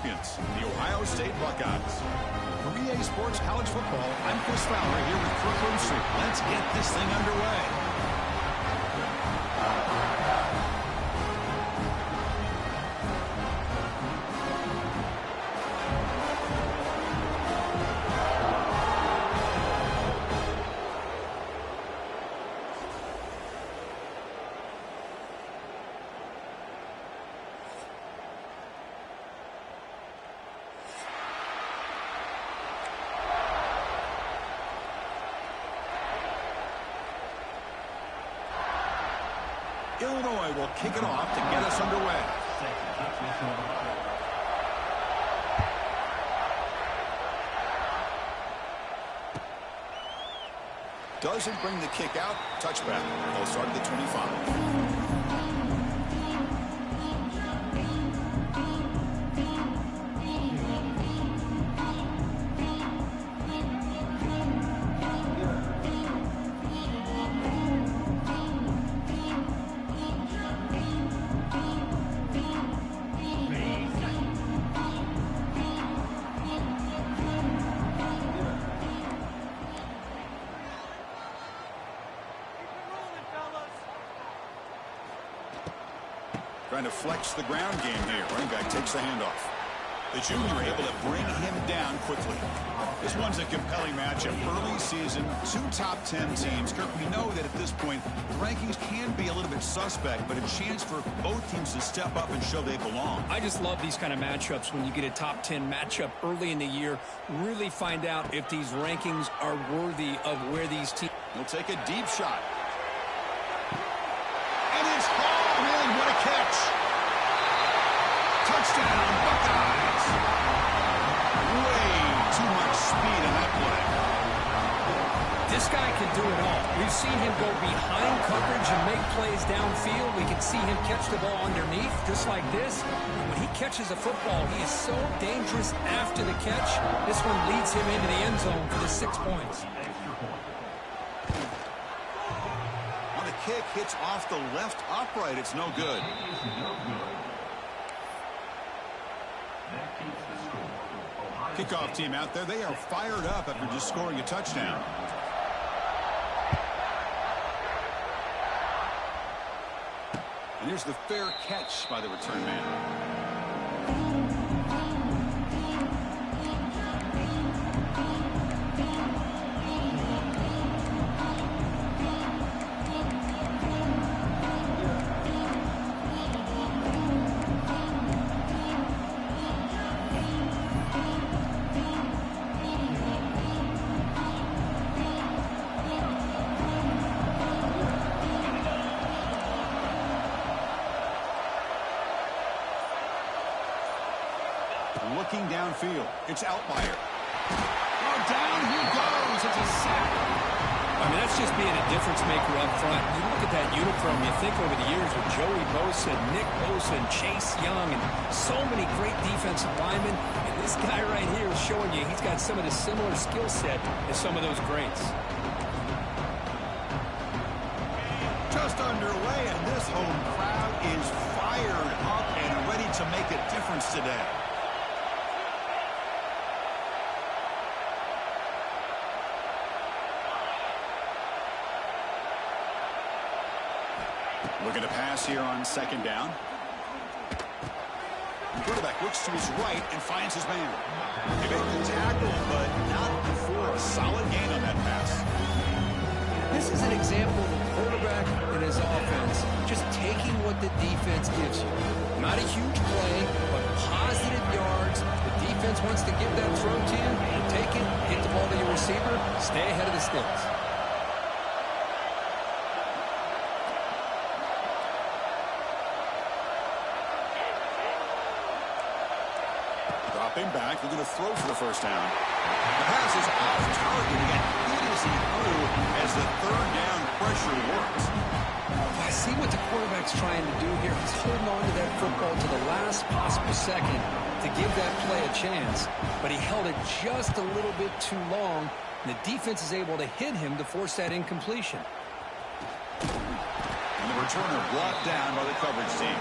The Ohio State Buckeyes. For EA Sports College Football, I'm Chris Fowler here with Kirk Herbstreit. Let's get this thing underway. Illinois will kick it off to get us underway. Doesn't bring the kick out. Touchback. They'll start at the 25. Trying to flex the ground game here. Running back takes the handoff. The junior able to bring him down quickly. This one's a compelling matchup. Early season, two top 10 teams. Kirk, we know that at this point, the rankings can be a little bit suspect, but a chance for both teams to step up and show they belong. I just love these kind of matchups when you get a top 10 matchup early in the year. Really find out if these rankings are worthy of where these teams... He'll take a deep shot. And it's hauled in. What a catch. Touchdown, Buckeyes. Way too much speed in that play. This guy can do it all. We've seen him go behind coverage and make plays downfield. We can see him catch the ball underneath, just like this. And when he catches a football, he is so dangerous after the catch. This one leads him into the end zone for the 6 points. On the kick, hits off the left upright. It's no good. Kickoff team out there. They are fired up after just scoring a touchdown. And here's the fair catch by the return man. Looking downfield. It's Altmaier. Oh, down he goes. It's a sack. I mean, that's just being a difference maker up front. You look at that uniform, you think over the years with Joey Bosa, Nick Bosa, and Chase Young, and so many great defensive linemen. And this guy right here is showing you he's got some of the similar skill set as some of those greats. Just underway, and this home crowd is fired up and ready to make a difference today. Looking to pass here on second down. The quarterback looks to his right and finds his man. They make the tackle, but not before a solid gain on that pass. This is an example of a quarterback and his offense just taking what the defense gives you. Not a huge play, but positive yards. The defense wants to give that throw to you. You take it, get the ball to your receiver, stay ahead of the sticks. Dropping back, they're going to throw for the first down. The pass is off target. Again, good as he threw as the third down pressure works. I see what the quarterback's trying to do here. He's holding on to that football to the last possible second to give that play a chance. But he held it just a little bit too long, and the defense is able to hit him to force that incompletion. And the returner brought down by the coverage team.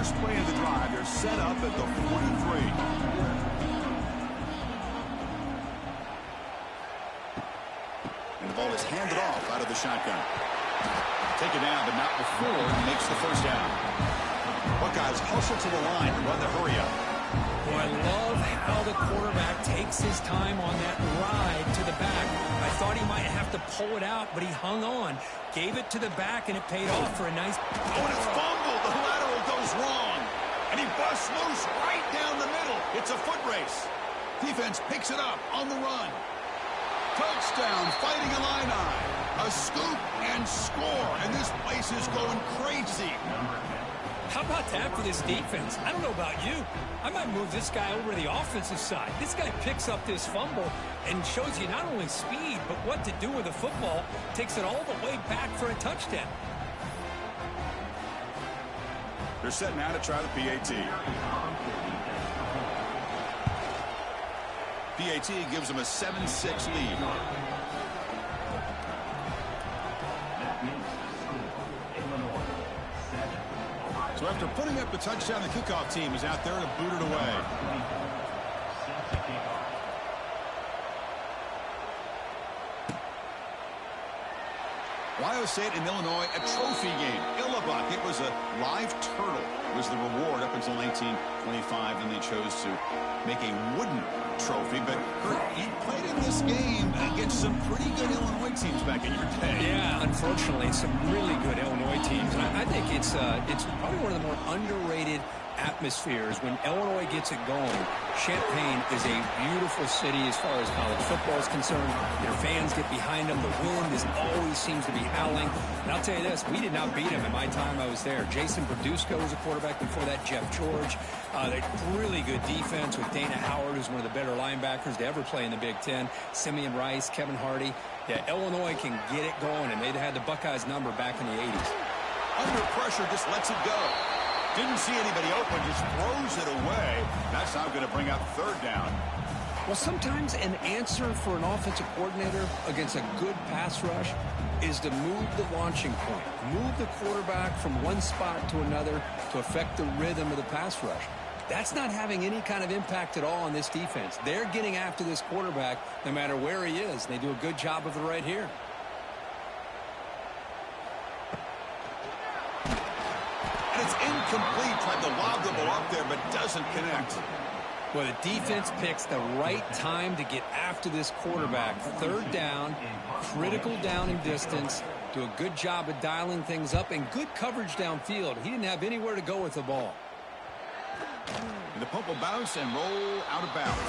first play of the drive. They're set up at the 43. And the ball is handed off out of the shotgun. Take it down, but not before he makes the first down. Buckeyes hustle to the line and run the hurry up. Well, I love how the quarterback takes his time on that ride to the back. I thought he might have to pull it out, but he hung on. Gave it to the back, and it paid off for a nice... Oh, and it's fumbled. The lateral goes wrong. And he busts loose right down the middle. It's a foot race. Defense picks it up on the run. Touchdown, Fighting Illini. A scoop and score. And this place is going crazy. How about that for this defense? I don't know about you. I might move this guy over to the offensive side. This guy picks up this fumble and shows you not only speed, but what to do with the football. Takes it all the way back for a touchdown. They're set now to try the PAT. PAT gives them a 7-6 lead. So after putting up the touchdown, the kickoff team is out there to boot it away. Ohio State and Illinois, a trophy game. Illinois, it was a live turtle. It was the reward up until 1925, and they chose to make a wooden trophy. But Kurt, you played in this game against some pretty good Illinois teams back in your day. Yeah, unfortunately, some really good Illinois teams. And I think it's probably one of the more underrated atmospheres when Illinois gets it going. Champaign is a beautiful city as far as college football is concerned. Their fans get behind them. The wind always seems to be howling. And I'll tell you this, we did not beat them in my time I was there. Jason Berdusco was a quarterback before that, Jeff George. They really good defense with Dana Howard, who's one of the better linebackers to ever play in the Big Ten. Simeon Rice, Kevin Hardy. Yeah, Illinois can get it going, and they'd had the Buckeyes number back in the 80s. Under pressure, just lets it go. Didn't see anybody open, just throws it away. That's not going to bring up third down. Well, sometimes an answer for an offensive coordinator against a good pass rush is to move the launching point. Move the quarterback from one spot to another to affect the rhythm of the pass rush. That's not having any kind of impact at all on this defense. They're getting after this quarterback no matter where he is. They do a good job of it right here. And it's incomplete. Tried to lob the ball up there, but doesn't connect. Well, the defense picks the right time to get after this quarterback. Third down, critical down in distance. Do a good job of dialing things up and good coverage downfield. He didn't have anywhere to go with the ball. And the pump will bounce and roll out of bounds.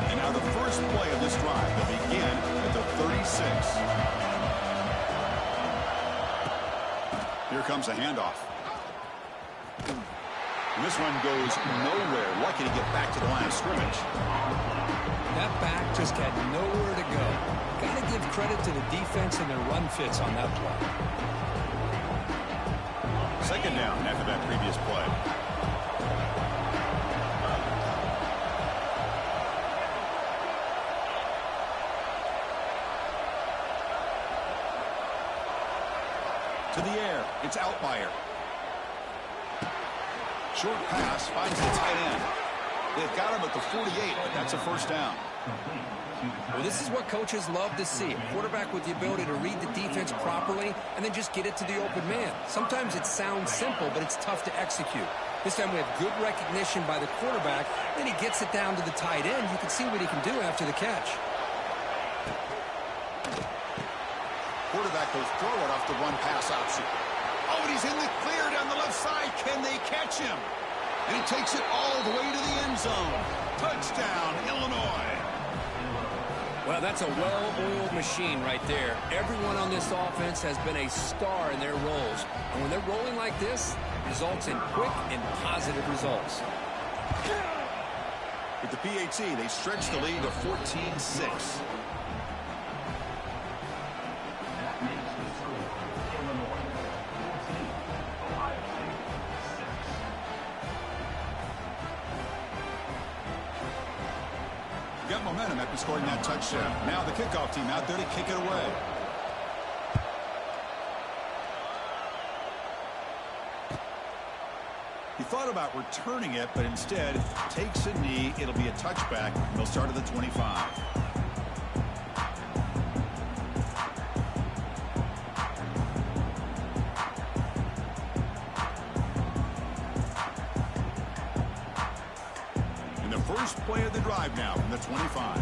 And now the first play of this drive will begin at the 36. Here comes a handoff. And this one goes nowhere. Lucky to get back to the line of scrimmage. That back just had nowhere to go. Got to give credit to the defense and their run fits on that play. Second down after that previous play. To the air. It's Outlier. Short pass finds the tight end. They've got him at the 48, but that's a first down. Well, this is what coaches love to see. A quarterback with the ability to read the defense properly and then just get it to the open man. Sometimes it sounds simple, but it's tough to execute. This time we have good recognition by the quarterback. Then he gets it down to the tight end. You can see what he can do after the catch. Quarterback will throw it off the run pass option. Oh, and he's in the clear down the left side. Can they catch him? And he takes it all the way to the end zone. Touchdown, Illinois. Well, that's a well-oiled machine right there. Everyone on this offense has been a star in their roles. And when they're rolling like this, results in quick and positive results. With the PAT, they stretch the lead to 14-6. got momentum after scoring that touchdown. Now the kickoff team out there to kick it away. He thought about returning it, but instead takes a knee. It'll be a touchback. They'll start at the 25. First play of the drive now from the 25.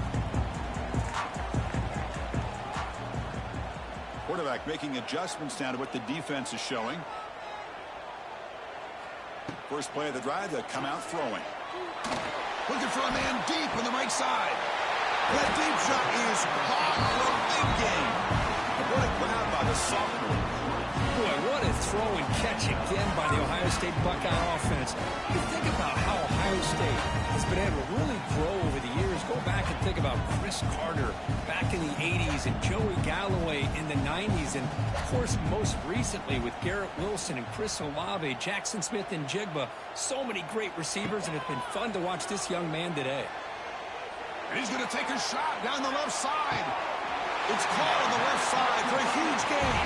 Quarterback making adjustments now to what the defense is showing. First play of the drive, they come out throwing. Looking for a man deep on the right side. That deep shot is caught for a big gain. What a grab by the sophomore. Boy, what a throw and catch again by the Ohio State Buckeye offense. You think about how Ohio State has been able to really grow over the years. Go back and think about Chris Carter back in the 80s and Joey Galloway in the 90s. And, of course, most recently with Garrett Wilson and Chris Olave, Jackson Smith and Jigba. So many great receivers, and it's been fun to watch this young man today. And he's going to take a shot down the left side. It's caught on the left side for a huge gain.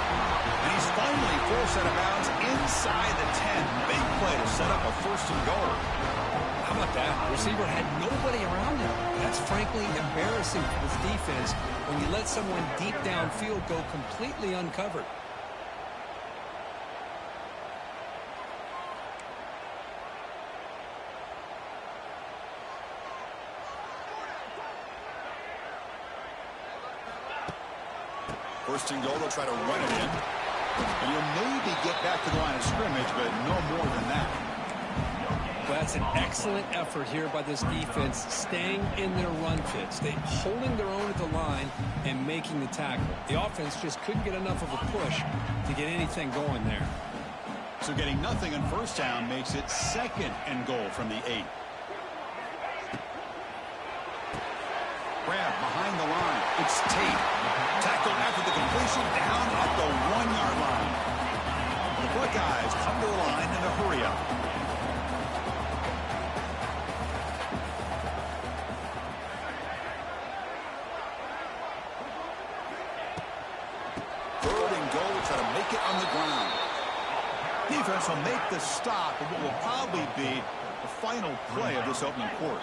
And he's finally forced out of bounds inside the 10. Big play to set up a first and goal. How about that? The receiver had nobody around him. That's frankly embarrassing for this defense when you let someone deep downfield go completely uncovered. First and goal, they'll try to run it in. And you'll maybe get back to the line of scrimmage, but no more than that. That's an excellent effort here by this defense, staying in their run fits. They're holding their own at the line and making the tackle. The offense just couldn't get enough of a push to get anything going there. So getting nothing on first down makes it second and goal from the 8. Grab behind the line. It's Tate. Tackled after the completion down at the 1-yard line. The Buckeyes come to the line in a hurry up. Third and goal, try to make it on the ground. Defense will make the stop of what will probably be the final play of this opening quarter.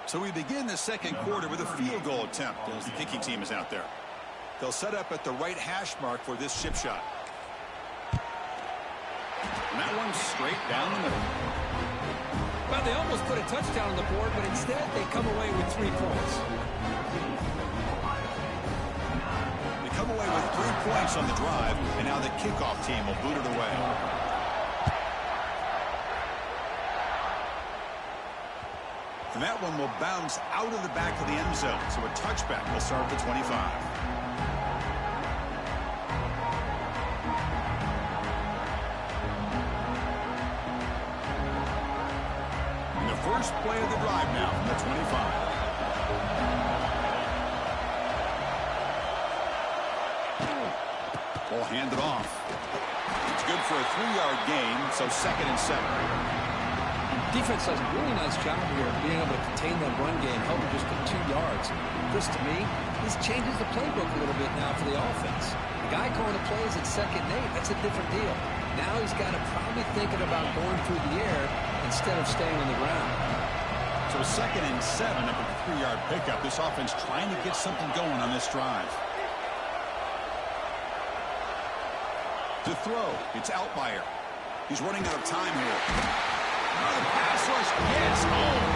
So we begin the second quarter with a field goal attempt as the kicking team is out there. They'll set up at the right hash mark for this chip shot. And that one's straight down the middle. Well, they almost put a touchdown on the board, but instead they come away with 3 points. They come away with 3 points on the drive, and now the kickoff team will boot it away. And that one will bounce out of the back of the end zone. So a touchback will start at the 25. And the first play of the drive now from the 25. Ball handed off. It's good for a 3-yard gain, so second and 7. Defense does a really nice job here of being able to contain that run game, helping just get 2 yards. Chris, to me, this changes the playbook a little bit now for the offense. The guy calling the plays at 2nd and 8, that's a different deal. Now he's got to probably thinking about going through the air instead of staying on the ground. So second and 7 after the 3-yard pickup. This offense trying to get something going on this drive. To throw, it's Altmaier. He's running out of time here. The pass rush gets home.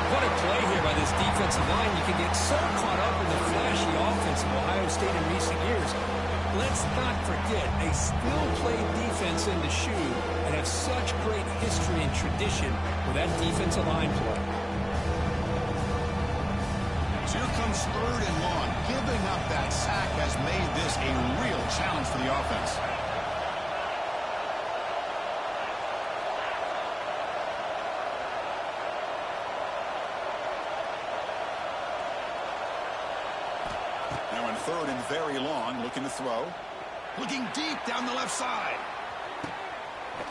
What a play here by this defensive line. You can get so caught up in the flashy offense of Ohio State in recent years. Let's not forget, they still play defense in the shoe and have such great history and tradition with that defensive line play. So here comes 3rd and long. Giving up that sack has made this a real challenge for the offense. Now in 3rd and very long, looking to throw. Looking deep down the left side.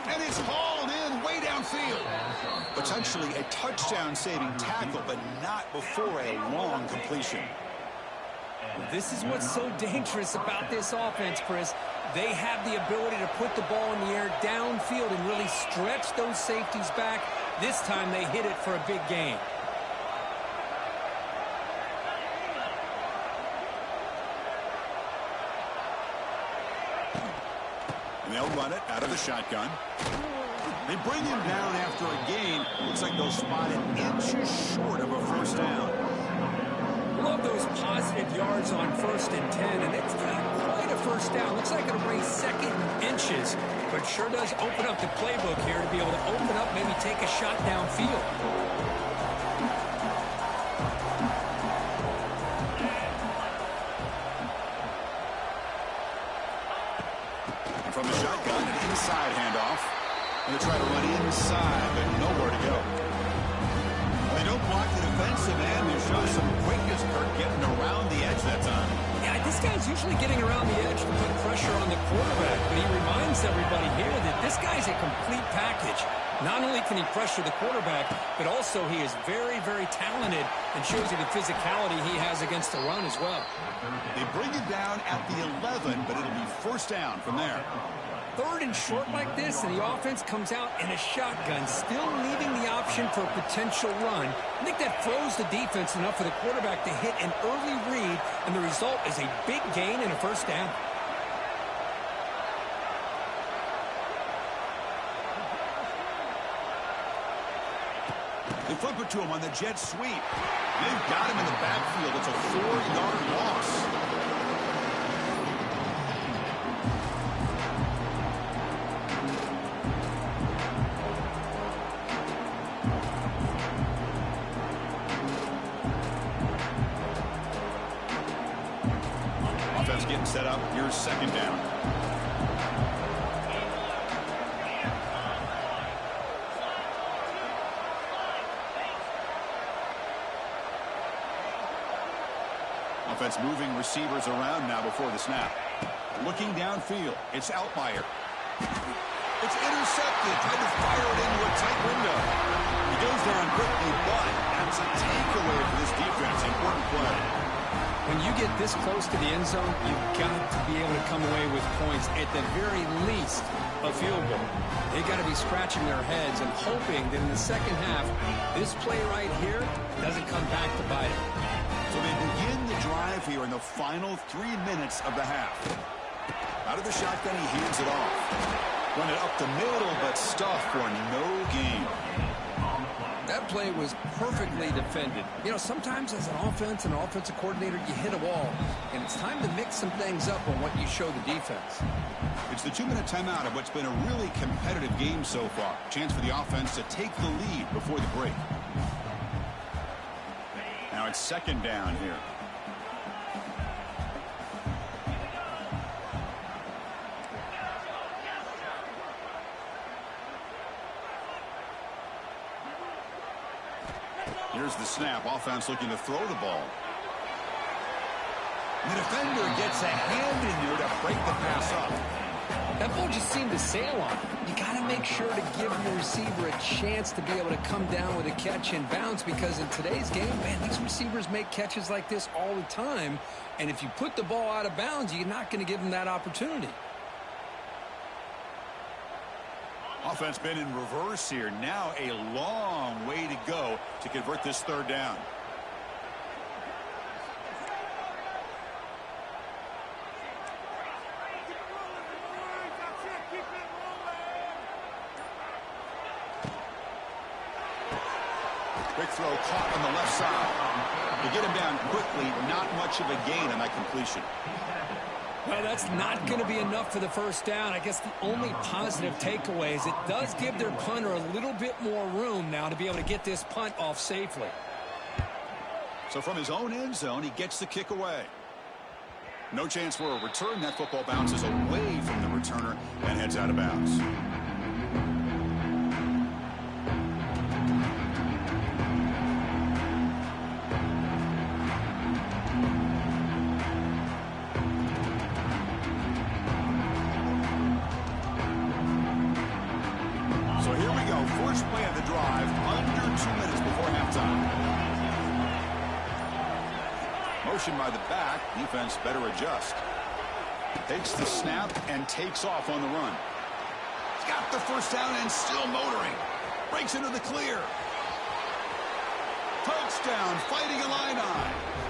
And it's hauled in way downfield. Potentially a touchdown-saving tackle, but not before a long completion. This is what's so dangerous about this offense, Chris. They have the ability to put the ball in the air downfield and really stretch those safeties back. This time they hit it for a big gain. And they'll run it out of the shotgun. They bring him down after a gain. Looks like they'll spot it inches short of a first down. Love those positive yards on 1st and 10, and it's not quite a first down. Looks like it'll bring 2nd and inches, but sure does open up the playbook here to be able to open up, maybe take a shot downfield. From the shotgun, an inside handoff. Going to try to run inside, but nowhere to go. They don't block the defensive end. They show some quickness, Kirk, getting around the edge that time. Yeah, this guy's usually getting around the edge to put pressure on the quarterback, but he reminds everybody here that this guy's a complete package. Not only can he pressure the quarterback, but also he is very, very talented and shows you the physicality he has against the run as well. They bring it down at the 11, but it'll be first down from there. 3rd and short like this, and the offense comes out in a shotgun, still leaving the option for a potential run. I think that froze the defense enough for the quarterback to hit an early read, and the result is a big gain and a first down. They flip it to him on the jet sweep. They've got him in the backfield. It's a 4-yard loss. Offense getting set up. Here's 2nd down. Offense moving receivers around now before the snap. Looking downfield. It's Altmaier. It's intercepted. Tried to fire it into a tight window. He goes down quickly, but that's a takeaway for this defense. Important play. When you get this close to the end zone, you've got to be able to come away with points. At the very least, a field goal. They got to be scratching their heads and hoping that in the second half, this play right here doesn't come back to bite it. So they begin the drive here in the final 3 minutes of the half. Out of the shotgun, he hands it off. Run it up the middle, but stuffed for no gain. That play was perfectly defended. You know, sometimes as an offense and an offensive coordinator, you hit a wall, and it's time to mix some things up on what you show the defense. It's the 2-minute timeout of what's been a really competitive game so far. Chance for the offense to take the lead before the break. Now it's 2nd down here. Here's the snap. Offense looking to throw the ball. The defender gets a hand in there to break the pass up. That ball just seemed to sail on. You got to make sure to give your receiver a chance to be able to come down with a catch and bounce, because in today's game, man, these receivers make catches like this all the time. And if you put the ball out of bounds, you're not going to give them that opportunity. Offense been in reverse here. Now a long way to go to convert this 3rd down. Quick throw caught on the left side. To get him down quickly, not much of a gain on that completion. Well, that's not going to be enough for the first down. I guess the only positive takeaway is it does give their punter a little bit more room now to be able to get this punt off safely. So from his own end zone, he gets the kick away. No chance for a return. That football bounces away from the returner and heads out of bounds. So here we go. First play of the drive, under 2 minutes before halftime. Motion by the back. Defense better adjust. Takes the snap and takes off on the run. He's got the first down and still motoring. Breaks into the clear. Touchdown, Fighting Illini.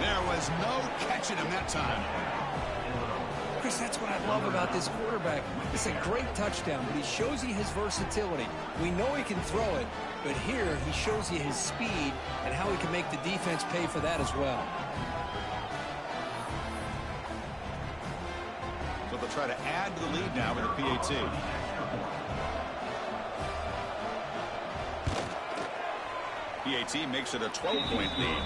There was no catching him that time. Chris, that's what I love about this quarterback. It's a great touchdown, but he shows you his versatility. We know he can throw it, but here he shows you his speed and how he can make the defense pay for that as well. So they'll try to add to the lead now with a PAT. PAT makes it a 12-point lead.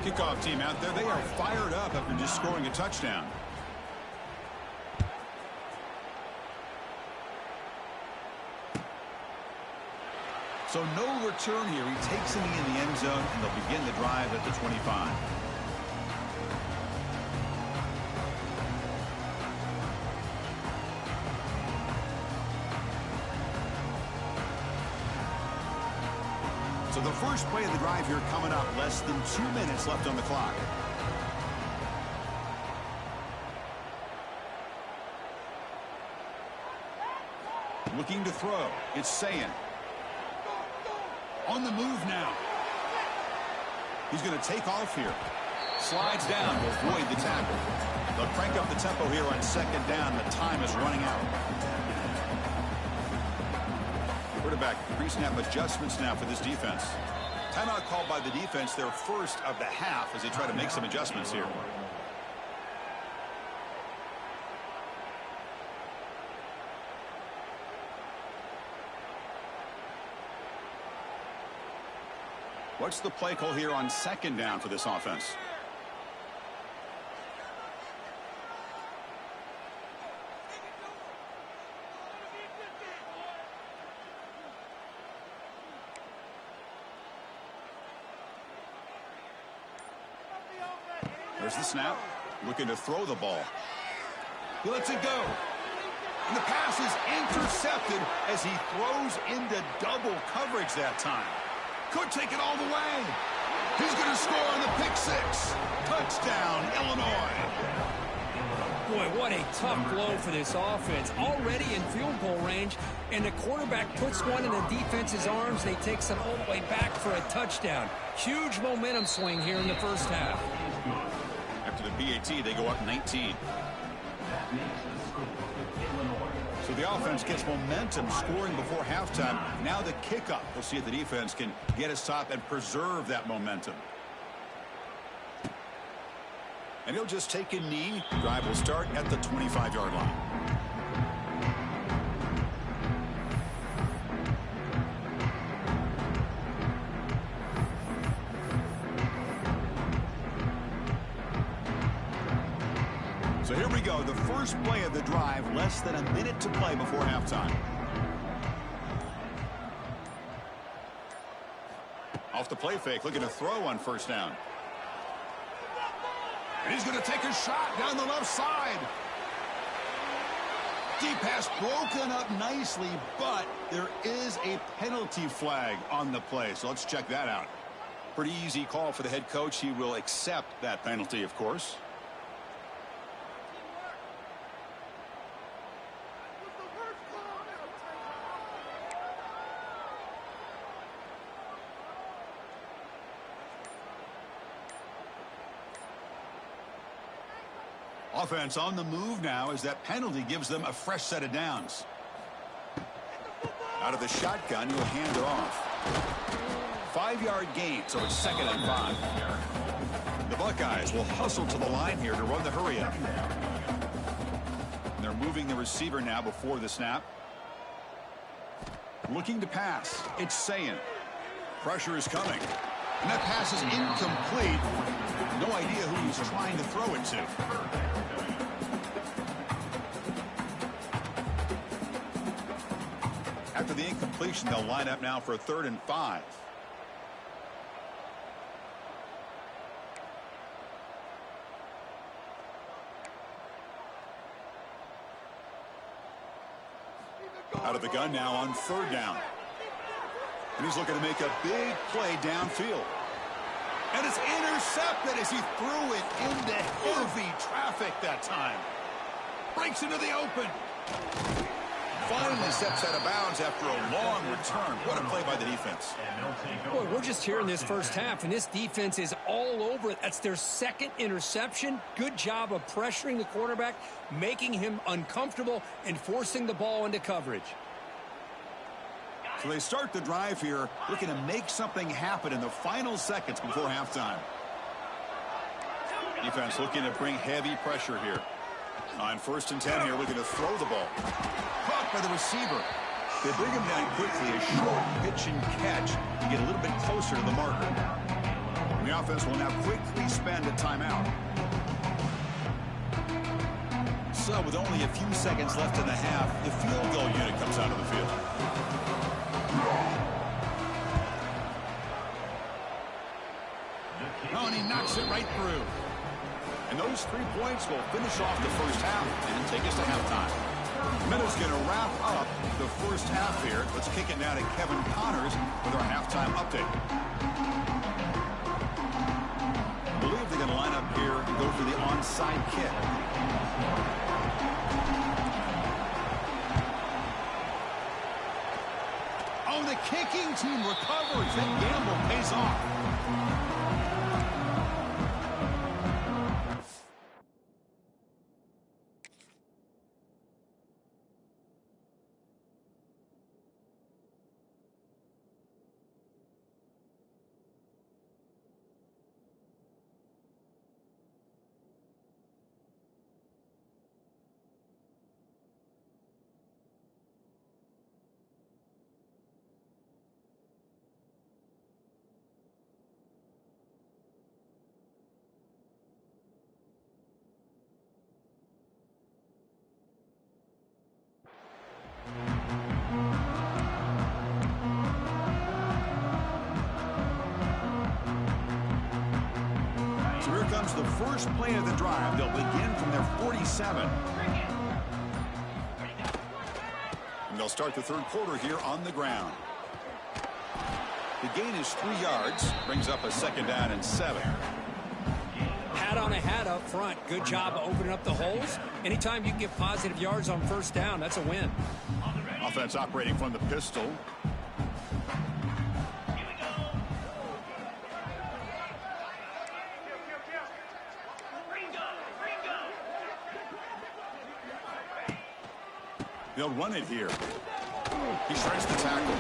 Kickoff team out there. They are fired up after just scoring a touchdown. So no return here. He takes him in the end zone, and they'll begin the drive at the 25. So the first play of the drive here coming up. Less than 2 minutes left on the clock. Looking to throw. It's Sayin. On the move now. He's going to take off here. Slides down to avoid the tackle. They'll crank up the tempo here on second down. The time is running out. Quarterback pre-snap adjustments now for this defense. Timeout called by the defense, their first of the half, as they try to make some adjustments here. What's the play call here on second down for this offense? There's the snap. Looking to throw the ball. He lets it go. And the pass is intercepted as he throws into double coverage that time. Could take it all the way. He's going to score on the pick six. Touchdown, Illinois. Boy, what a tough blow for this offense. Already in field goal range, and the quarterback puts one in the defense's arms. They take them all the way back for a touchdown. Huge momentum swing here in the first half. After the PAT, they go up 19. So the offense gets momentum, scoring before halftime. Now the kickoff. We'll see if the defense can get a stop and preserve that momentum. And he'll just take a knee. The drive will start at the 25-yard line. So here we go, the first play of the drive, less than a minute to play before halftime. Off the play fake, looking to throw on first down. And he's going to take a shot down the left side. Deep pass broken up nicely, but there is a penalty flag on the play, so let's check that out. Pretty easy call for the head coach. He will accept that penalty, of course. Offense on the move now as that penalty gives them a fresh set of downs. Out of the shotgun, he'll hand it off. 5-yard gain, so it's 2nd and 5. The Buckeyes will hustle to the line here to run the hurry up. And they're moving the receiver now before the snap. Looking to pass. It's Sayan. Pressure is coming. And that pass is incomplete. No idea who he's trying to throw it to. After the incompletion, they'll line up now for a 3rd and 5. Out of the gun now on 3rd down. And he's looking to make a big play downfield. And it's intercepted as he threw it into heavy traffic that time. Breaks into the open. Finally steps out of bounds after a long return. What a play by the defense. Boy, we're just here in this first half, and this defense is all over it. That's their 2nd interception. Good job of pressuring the quarterback, making him uncomfortable, and forcing the ball into coverage. So they start the drive here, looking to make something happen in the final seconds before halftime. Defense looking to bring heavy pressure here. On 1st and 10 here, looking to throw the ball. Caught by the receiver. They bring him down quickly, a short pitch and catch to get a little bit closer to the marker. And the offense will now quickly spend a timeout. So with only a few seconds left in the half, the field goal unit comes out of the field. Oh, and he knocks it right through. And those 3 points will finish off the first half and take us to halftime. Minutes going to wrap up the first half here. Let's kick it now to Kevin Connors with our halftime update. I believe they're going to line up here and go for the onside kick. Oh, the kicking team recovers. That gamble pays off. So here comes the first play of the drive. They'll begin from their 47. And they'll start the 3rd quarter here on the ground. The gain is 3 yards. Brings up a 2nd down and 7. Hat on a hat up front. Good job of opening up the holes. Anytime you can get positive yards on 1st down, that's a win. Offense operating from the pistol. They'll run it here. He shreds the tackle.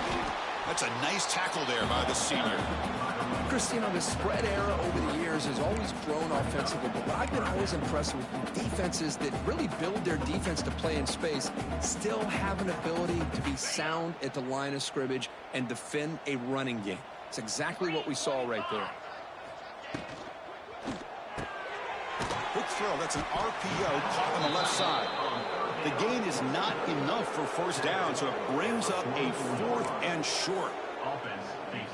That's a nice tackle there by the senior. Chris, you know, the spread era over the years has always grown offensively, but what I've been always impressed with defenses that really build their defense to play in space still have an ability to be sound at the line of scrimmage and defend a running game. It's exactly what we saw right there. Quick throw. That's an RPO caught on the left side. The gain is not enough for 1st down, so it brings up a 4th and short.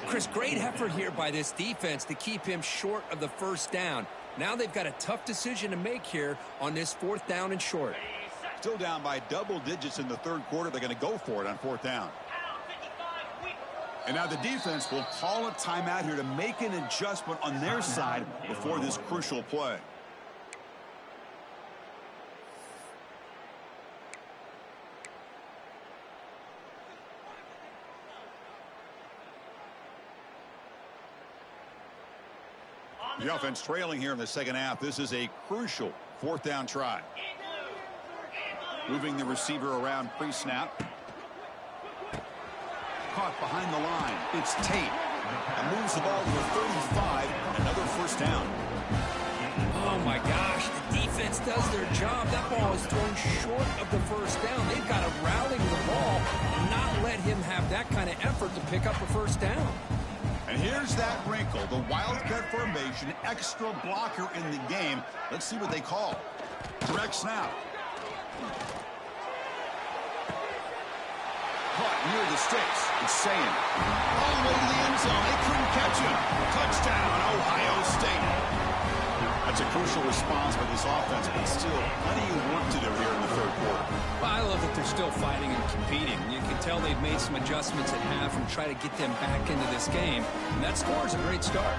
Chris, great effort here by this defense to keep him short of the 1st down. Now they've got a tough decision to make here on this 4th down and short. Still down by double digits in the 3rd quarter. They're going to go for it on 4th down. And now the defense will call a timeout here to make an adjustment on their side before this crucial play. The offense trailing here in the 2nd half. This is a crucial 4th down try. Moving the receiver around pre-snap. Caught behind the line. It's Tate. And moves the ball to a 35. Another 1st down. Oh, my gosh. The defense does their job. That ball is thrown short of the 1st down. They've got to rally to the ball and not let him have that pick up a first down. And here's that wrinkle, the wildcat formation, extra blocker in the game. Let's see what they call. Direct snap. Caught near the sticks. It's saying all the way to the end zone. They couldn't catch him. Touchdown, Ohio State. That's a crucial response by this offense, but still plenty of work to do here in the third quarter. Well, I love that they're still fighting and competing. You can tell they've made some adjustments at half and try to get them back into this game. And that score is a great start.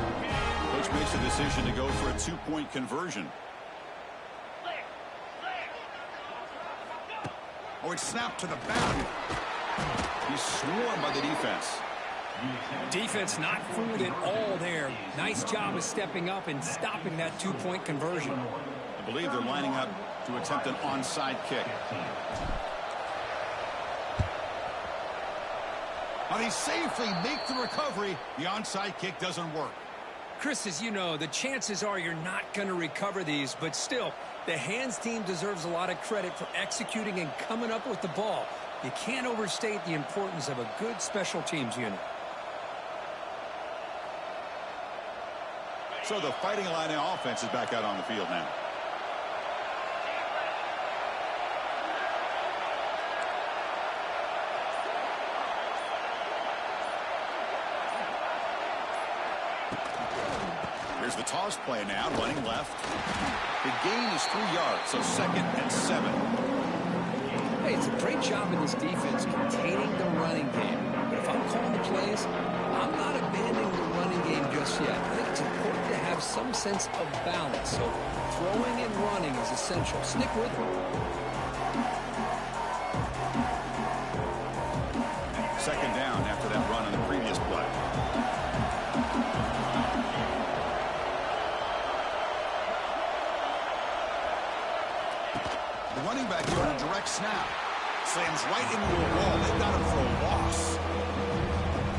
Coach makes the decision to go for a two-point conversion. Oh, it's snapped to the back. He's swarmed by the defense. Defense not fooled at all there. Nice job of stepping up and stopping that two-point conversion. I believe they're lining up to attempt an onside kick. And they safely make the recovery. The onside kick doesn't work. Chris, as you know, the chances are you're not going to recover these, but still, the hands team deserves a lot of credit for executing and coming up with the ball. You can't overstate the importance of a good special teams unit. So the Fighting Illini offense is back out on the field now. Here's the toss play now, running left. The gain is 3 yards, so 2nd and 7. Hey, it's a great job in this defense containing the running game. But if I'm calling the plays, I'm not abandoning the running game just yet. I think it's important to have some sense of balance. So throwing and running is essential. Stick with me. Second down after that run on the previous play. The running back here on a direct snap. Slams right into a wall. They've got him for a loss.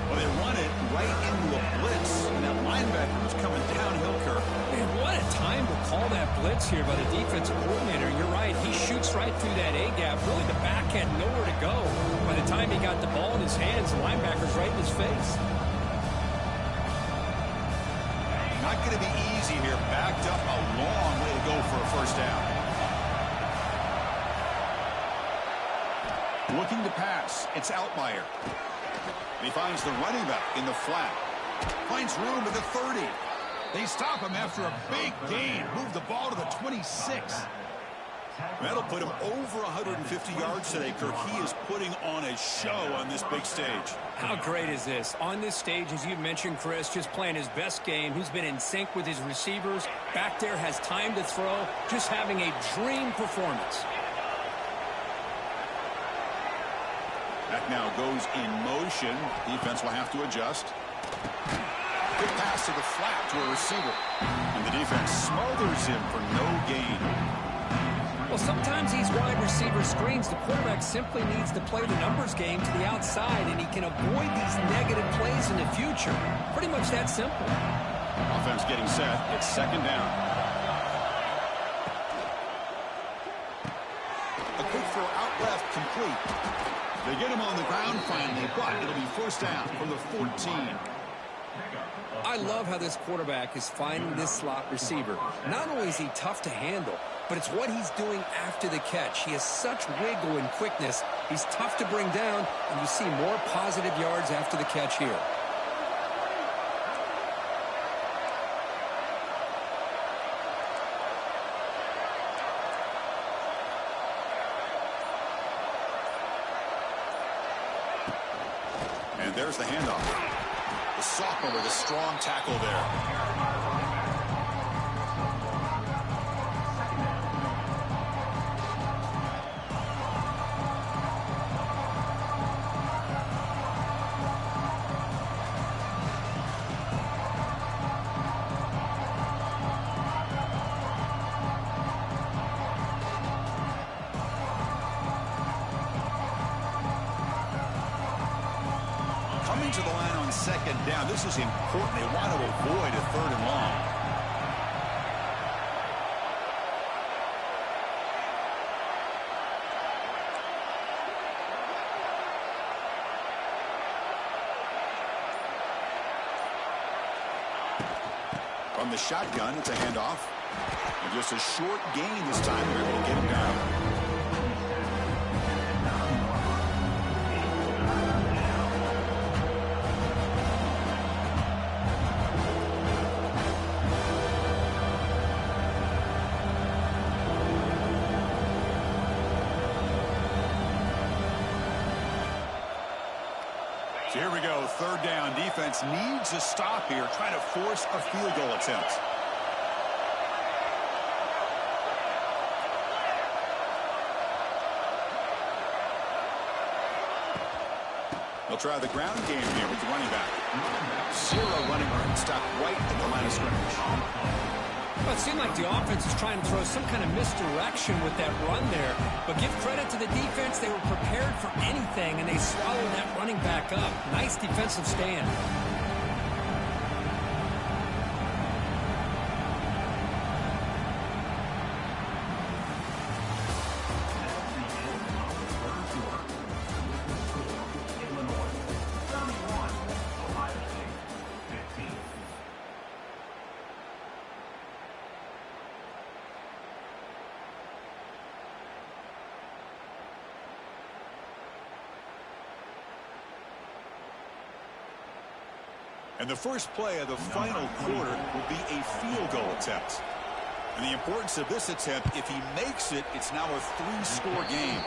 Well, they run it right into a blitz. And that linebacker was coming downhill, Kirk. Man, what a time to call that blitz here by the defensive coordinator. You're right. He shoots right through that A-gap. Really, the back had nowhere to go. By the time he got the ball in his hands, the linebacker's right in his face. Not going to be easy here. Backed up a long way to go for a first down. Looking to pass. It's Altmaier. He finds the running back in the flat. Finds room at the 30. They stop him after a big gain. Move the ball to the 26. That'll put him over 150 yards today, Kirk. He is putting on a show on this big stage. How great is this? On this stage, as you mentioned, Chris, just playing his best game. He's been in sync with his receivers. Back there has time to throw. Just having a dream performance. That now goes in motion. Defense will have to adjust. Good pass to the flat to a receiver. And the defense smothers him for no gain. Well, sometimes these wide receiver screens, the quarterback simply needs to play the numbers game to the outside, and he can avoid these negative plays in the future. Pretty much that simple. Offense getting set. It's second down. A quick throw out left, complete. They get him on the ground finally, but it'll be first down from the 14. I love how this quarterback is finding this slot receiver. Not only is he tough to handle, but it's what he's doing after the catch. He has such wiggle and quickness. He's tough to bring down, and you see more positive yards after the catch here. And there's the handoff. The sophomore with a strong tackle there. Coming to the line on second down. This is important. They want to avoid a third and long. From the shotgun, it's a handoff. And just a short gain this time. They're able to get him down. So here we go, third down. Defense needs a stop here, trying to force a field goal attempt. They'll try the ground game here with the running back. Zero running room, stopped right at the line of scrimmage. Well, it seemed like the offense is trying to throw some kind of misdirection with that run there. But give credit to the defense. They were prepared for anything, and they swallowed that running back up. Nice defensive stand. And the first play of the final quarter will be a field goal attempt. And the importance of this attempt, if he makes it, it's now a 3-score game.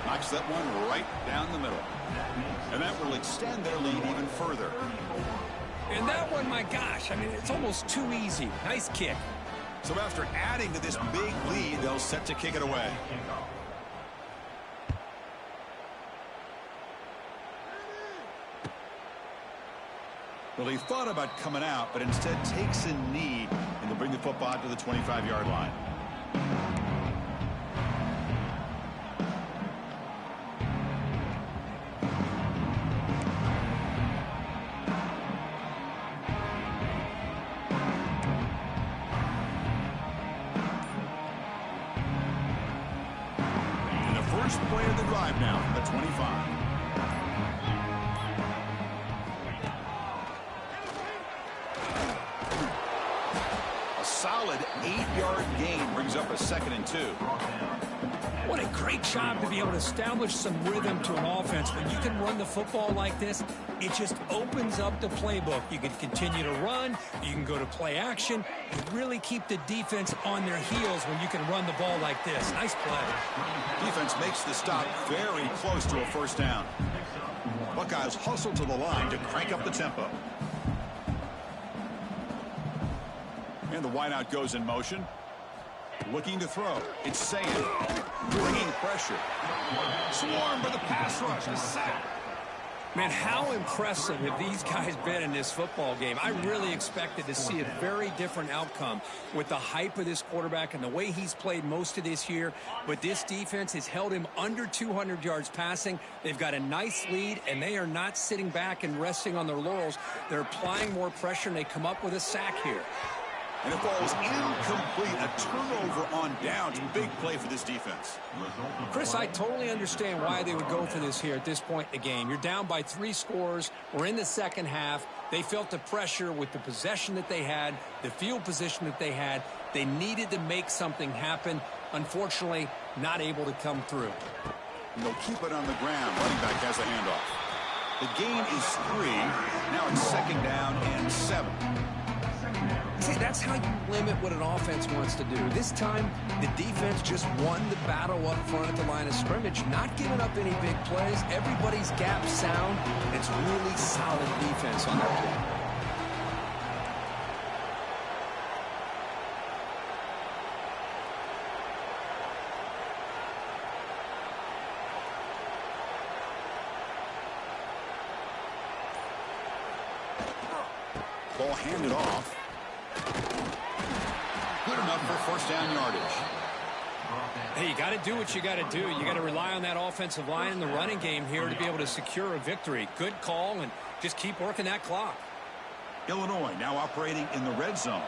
Knocks that one right down the middle. And that will extend their lead even further. And that one, my gosh, I mean, it's almost too easy. Nice kick. So after adding to this big lead, they'll set to kick it away. Well, he thought about coming out, but instead takes a knee, and they'll bring the football to the 25-yard line. And the first play of the drive now from the 25. Solid 8-yard gain brings up a 2nd and 2. What a great job to be able to establish some rhythm to an offense. When you can run the football like this, it just opens up the playbook. You can continue to run. You can go to play action. You really keep the defense on their heels when you can run the ball like this. Nice play. Defense makes the stop very close to a first down. Buckeyes hustle to the line to crank up the tempo. And the wideout goes in motion. Looking to throw. It's Saying. Bringing pressure. Swarm for the pass rush. A sack. Man, how impressive have these guys been in this football game? I really expected to see a very different outcome with the hype of this quarterback and the way he's played most of this year. But this defense has held him under 200 yards passing. They've got a nice lead, and they are not sitting back and resting on their laurels. They're applying more pressure, and they come up with a sack here. And it falls incomplete. A turnover on downs. Big play for this defense. Chris, I totally understand why they would go for this here at this point in the game. You're down by 3 scores. We're in the second half. They felt the pressure with the possession that they had, the field position that they had. They needed to make something happen. Unfortunately, not able to come through. And they'll keep it on the ground. Running back has a handoff. The gain is 3. Now it's 2nd down and 7. See, that's how you limit what an offense wants to do. This time, the defense just won the battle up front at the line of scrimmage, not giving up any big plays. Everybody's gap sound. It's really solid defense on that play. Ball handed off. Good enough for first down yardage. Hey, you got to do what you got to do. You got to rely on that offensive line in the running game here to be able to secure a victory. Good call, and just keep working that clock. Illinois now operating in the red zone.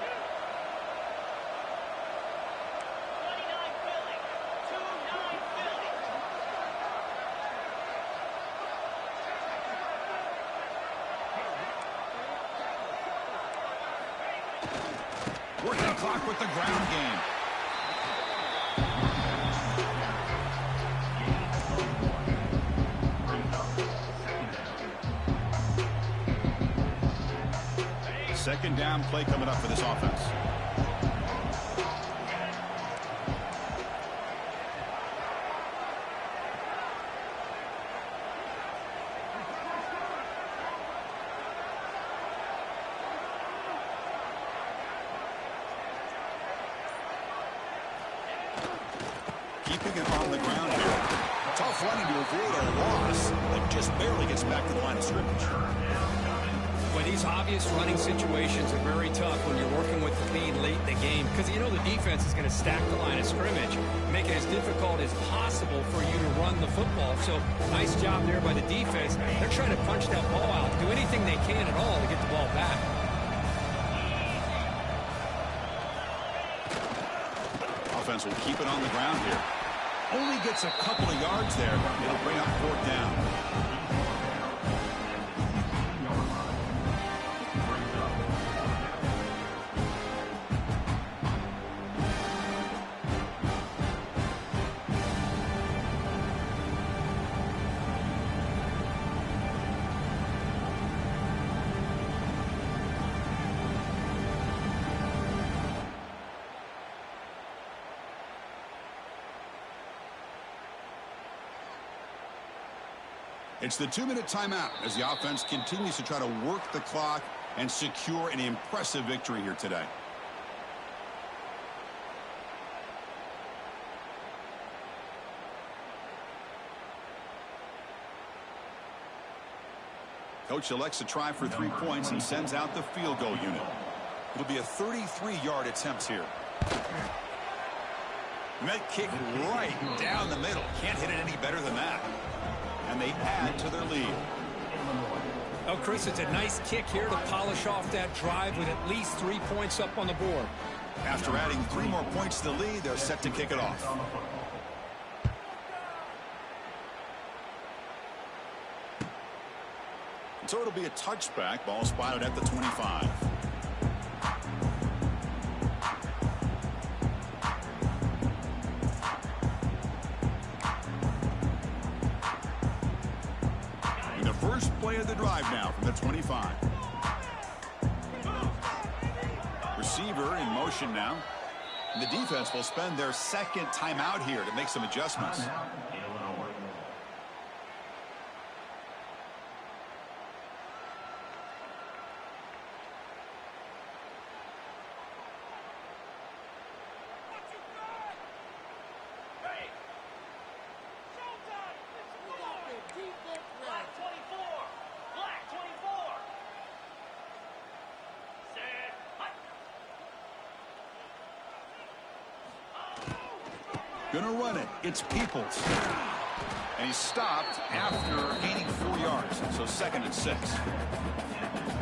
Working clock with the ground game. Second down play coming up for this offense. Keeping it on the ground here. Tough running to avoid a loss, but just barely gets back to the line of scrimmage. Well, these obvious running situations are very tough when you're working with the lead late in the game because you know the defense is going to stack the line of scrimmage, make it as difficult as possible for you to run the football. So nice job there by the defense. They're trying to punch that ball out, do anything they can at all to get the ball back. Offense will keep it on the ground here. Only gets a couple of yards there. It'll bring up fourth down. It's the 2-minute timeout as the offense continues to try to work the clock and secure an impressive victory here today. Coach elects to try for 3 points and sends out the field goal unit. It'll be a 33-yard attempt here. And that kick right down the middle. Can't hit it any better than that. And they add to their lead. Oh, Chris, it's a nice kick here to polish off that drive with at least 3 points up on the board. After adding 3 more points to the lead, they're set to kick it off. So it'll be a touchback. Ball spotted at the 25. First play of the drive now from the 25. Receiver in motion now. And the defense will spend their second timeout here to make some adjustments. Gonna run it. It's Peoples. And he's stopped after gaining 4 yards. So 2nd and 6.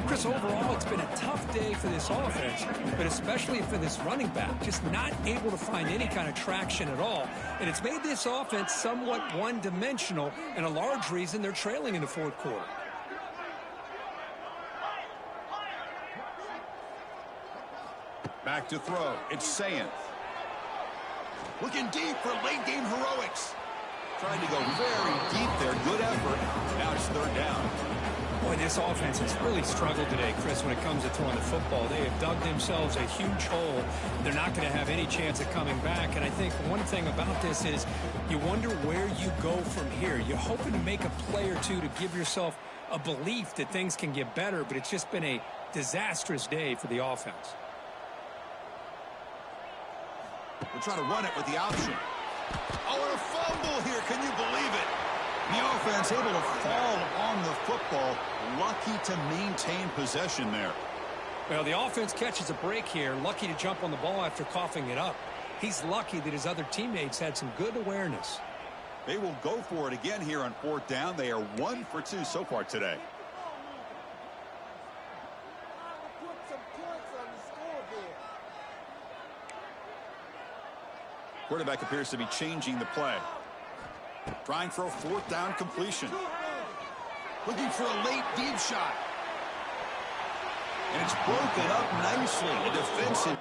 Chris, overall, it's been a tough day for this offense, but especially for this running back. Just not able to find any kind of traction at all. And it's made this offense somewhat one-dimensional, and a large reason they're trailing in the fourth quarter. Back to throw. It's Sayant. Looking deep for late-game heroics. Trying to go very deep there. Good effort. Now it's 3rd down. Boy, this offense has really struggled today, Chris, when it comes to throwing the football. They have dug themselves a huge hole. They're not going to have any chance of coming back. And I think one thing about this is you wonder where you go from here. You're hoping to make a play or two to give yourself a belief that things can get better, but it's just been a disastrous day for the offense. We're trying to run it with the option. Oh, and a fumble here. Can you believe it? The offense able to fall on the football. Lucky to maintain possession there. Well, the offense catches a break here. Lucky to jump on the ball after coughing it up. He's lucky that his other teammates had some good awareness. They will go for it again here on 4th down. They are 1 for 2 so far today. Quarterback appears to be changing the play. Trying for a 4th down completion. Looking for a late deep shot. And it's broken up nicely. A defensive